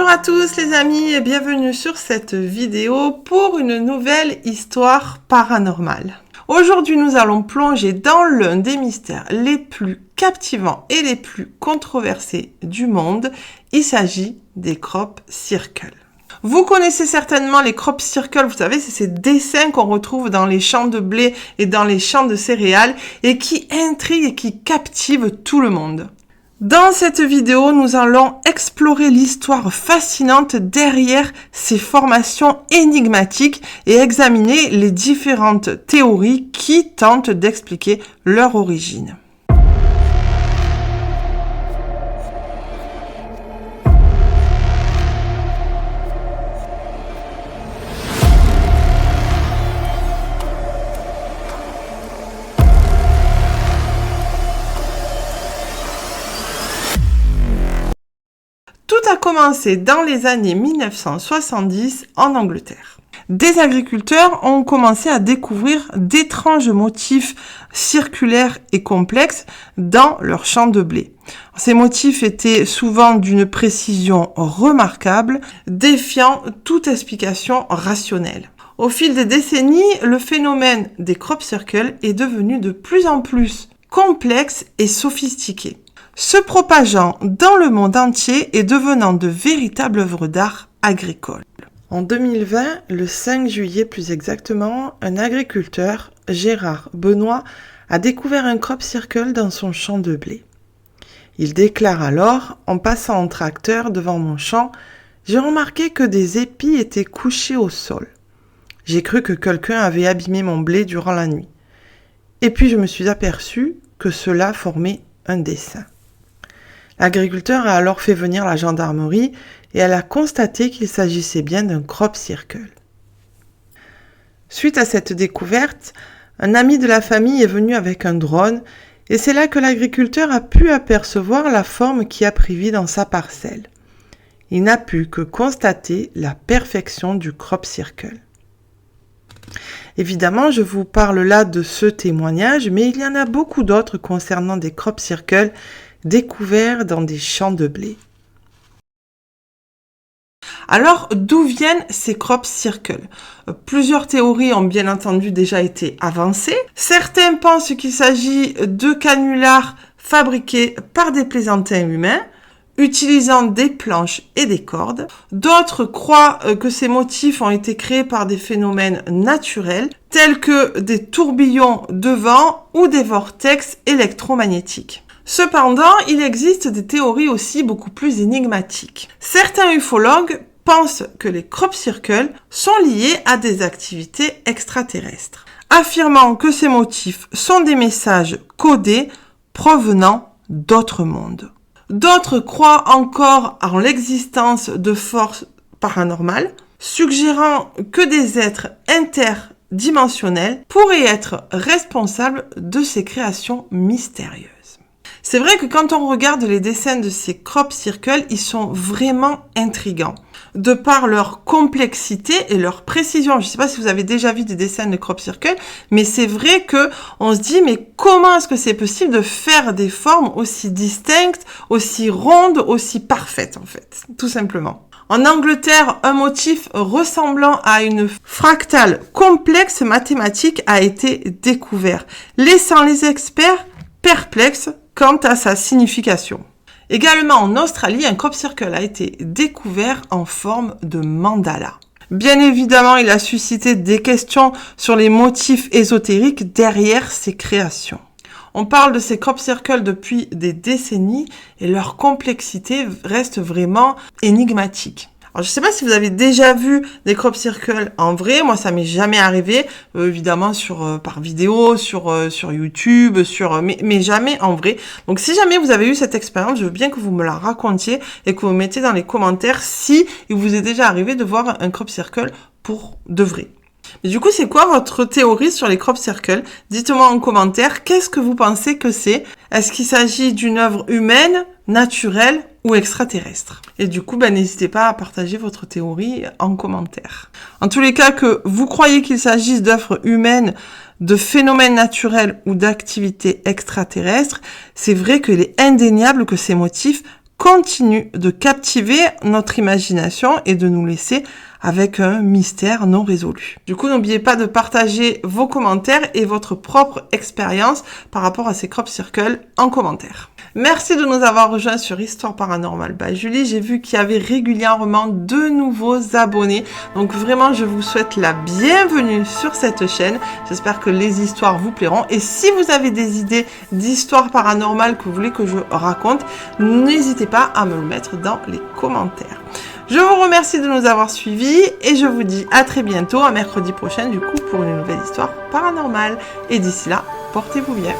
Bonjour à tous les amis et bienvenue sur cette vidéo pour une nouvelle histoire paranormale. Aujourd'hui nous allons plonger dans l'un des mystères les plus captivants et les plus controversés du monde. Il s'agit des crop circles. Vous connaissez certainement les crop circles, vous savez, c'est ces dessins qu'on retrouve dans les champs de blé et dans les champs de céréales et qui intriguent et qui captivent tout le monde. Dans cette vidéo, nous allons explorer l'histoire fascinante derrière ces formations énigmatiques et examiner les différentes théories qui tentent d'expliquer leur origine. Tout a commencé dans les années 1970 en Angleterre. Des agriculteurs ont commencé à découvrir d'étranges motifs circulaires et complexes dans leurs champs de blé. Ces motifs étaient souvent d'une précision remarquable, défiant toute explication rationnelle. Au fil des décennies, le phénomène des crop circles est devenu de plus en plus complexe et sophistiqué, se propageant dans le monde entier et devenant de véritables œuvres d'art agricoles. En 2020, le 5 juillet plus exactement, un agriculteur, Gérard Benoît, a découvert un crop circle dans son champ de blé. Il déclare alors, en passant en tracteur devant mon champ, j'ai remarqué que des épis étaient couchés au sol. J'ai cru que quelqu'un avait abîmé mon blé durant la nuit. Et puis je me suis aperçu que cela formait un dessin. L'agriculteur a alors fait venir la gendarmerie et elle a constaté qu'il s'agissait bien d'un crop circle. Suite à cette découverte, un ami de la famille est venu avec un drone et c'est là que l'agriculteur a pu apercevoir la forme qui a pris vie dans sa parcelle. Il n'a pu que constater la perfection du crop circle. Évidemment, je vous parle là de ce témoignage, mais il y en a beaucoup d'autres concernant des crop circles découverts dans des champs de blé. Alors, d'où viennent ces crop circles ? Plusieurs théories ont bien entendu déjà été avancées. Certains pensent qu'il s'agit de canulars fabriqués par des plaisantins humains, utilisant des planches et des cordes. D'autres croient que ces motifs ont été créés par des phénomènes naturels, tels que des tourbillons de vent ou des vortex électromagnétiques. Cependant, il existe des théories aussi beaucoup plus énigmatiques. Certains ufologues pensent que les crop circles sont liés à des activités extraterrestres, affirmant que ces motifs sont des messages codés provenant d'autres mondes. D'autres croient encore en l'existence de forces paranormales, suggérant que des êtres interdimensionnels pourraient être responsables de ces créations mystérieuses. C'est vrai que quand on regarde les dessins de ces crop circles, ils sont vraiment intrigants, de par leur complexité et leur précision. Je ne sais pas si vous avez déjà vu des dessins de crop circles, mais c'est vrai que on se dit, mais comment est-ce que c'est possible de faire des formes aussi distinctes, aussi rondes, aussi parfaites en fait, tout simplement. En Angleterre, un motif ressemblant à une fractale complexe mathématique a été découvert, laissant les experts perplexes quant à sa signification. Également en Australie, un crop circle a été découvert en forme de mandala. Bien évidemment, il a suscité des questions sur les motifs ésotériques derrière ces créations. On parle de ces crop circles depuis des décennies et leur complexité reste vraiment énigmatique. Alors, je ne sais pas si vous avez déjà vu des crop circles en vrai. Moi, ça m'est jamais arrivé, évidemment par vidéo, sur YouTube, mais jamais en vrai. Donc, si jamais vous avez eu cette expérience, je veux bien que vous me la racontiez et que vous mettez dans les commentaires si il vous est déjà arrivé de voir un crop circle pour de vrai. Mais du coup, c'est quoi votre théorie sur les crop circles ? Dites-moi en commentaire, qu'est-ce que vous pensez que c'est ? Est-ce qu'il s'agit d'une œuvre humaine, naturelle ou extraterrestre ? Et du coup, n'hésitez pas à partager votre théorie en commentaire. En tous les cas, que vous croyez qu'il s'agisse d'œuvres humaines, de phénomènes naturels ou d'activités extraterrestres, c'est vrai qu'il est indéniable que ces motifs continue de captiver notre imagination et de nous laisser avec un mystère non résolu. Du coup, n'oubliez pas de partager vos commentaires et votre propre expérience par rapport à ces crop circles en commentaire. Merci de nous avoir rejoints sur Histoire Paranormale by Julie. J'ai vu qu'il y avait régulièrement de nouveaux abonnés. Donc vraiment, je vous souhaite la bienvenue sur cette chaîne. J'espère que les histoires vous plairont. Et si vous avez des idées d'histoires paranormales que vous voulez que je raconte, n'hésitez pas à me le mettre dans les commentaires. Je vous remercie de nous avoir suivis et je vous dis à très bientôt, à mercredi prochain du coup, pour une nouvelle histoire paranormale. Et d'ici là, portez-vous bien.